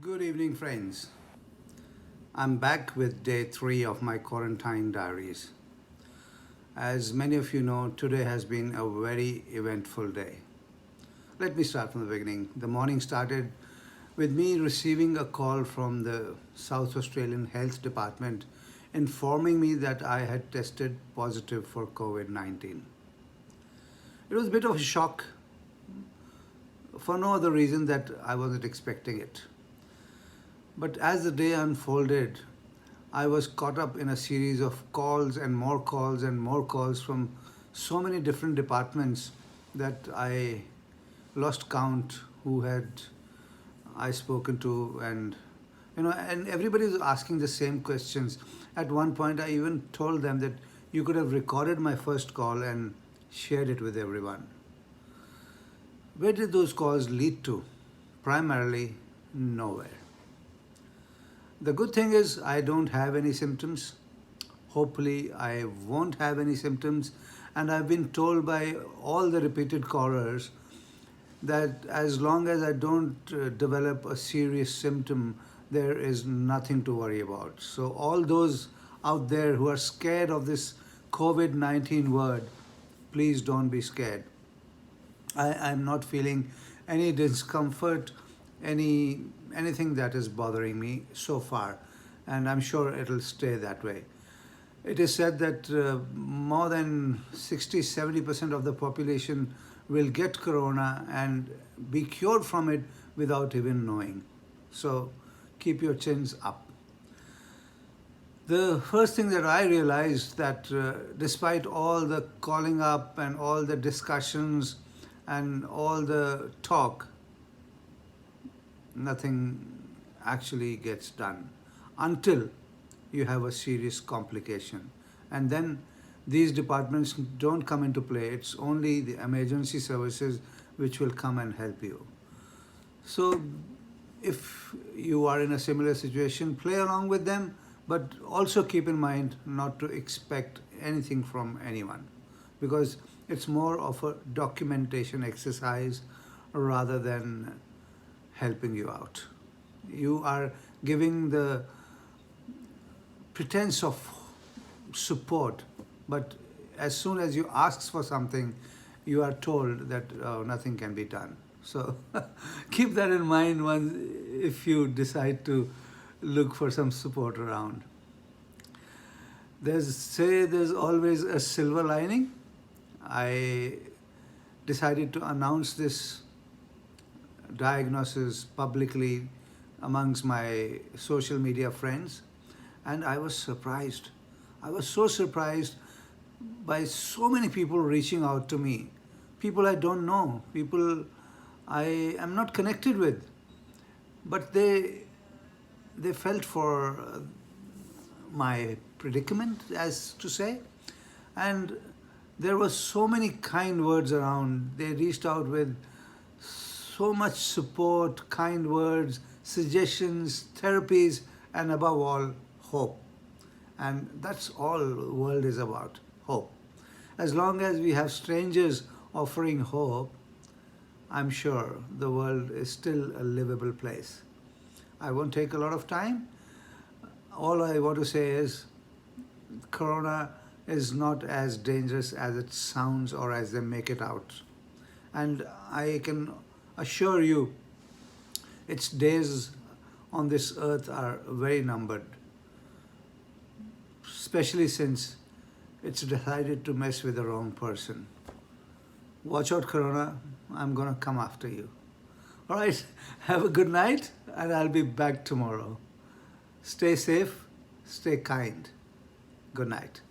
Good evening, friends. I'm back with day 3 of my quarantine diaries. As many of you know, today has been a very eventful day. Let me start from the beginning. The morning started with me receiving a call from the South Australian Health Department informing me that I had tested positive for COVID 19. It was a bit of a shock for no other reason that I wasn't expecting it. But as the day unfolded, I was caught up in a series of calls and more calls and more calls from so many different departments that I lost count who had I spoken to, and everybody was asking the same questions. At one point I even told them that you could have recorded my first call and shared it with everyone. Where did those calls lead to? Primarily nowhere. The good thing is, I don't have any symptoms. Hopefully, I won't have any symptoms. And I've been told by all the repeated callers that as long as I don't develop a serious symptom, there is nothing to worry about. So, all those out there who are scared of this COVID 19 word, please don't be scared. I'm not feeling any discomfort, anything that is bothering me so far, and I'm sure it'll stay that way. It is said that more than 60-70% of the population will get corona and be cured from it without even knowing. So keep your chins up. The first thing that I realized that despite all the calling up and all the discussions and all the talk, nothing actually gets done until you have a serious complication. And then these departments don't come into play. It's only the emergency services which will come and help you. So if you are in a similar situation, play along with them, but also keep in mind not to expect anything from anyone, because it's more of a documentation exercise rather than helping you out. You are giving the pretense of support, but as soon as you ask for something, you are told that nothing can be done. So keep that in mind if you decide to look for some support around. There's always a silver lining. I decided to announce this diagnosis publicly amongst my social media friends, and I was surprised. I was so surprised by so many people reaching out to me. People I don't know, people I am not connected with, but they felt for my predicament, as to say, and there were so many kind words around. They reached out with so much support, kind words, suggestions, therapies, and above all, hope. And that's all the world is about, hope. As long as we have strangers offering hope, I'm sure the world is still a livable place. I won't take a lot of time. All I want to say is corona is not as dangerous as it sounds or as they make it out. And I can assure you, its days on this earth are very numbered, especially since it's decided to mess with the wrong person. Watch out, Corona. I'm going to come after you. All right, have a good night, and I'll be back tomorrow. Stay safe, stay kind. Good night.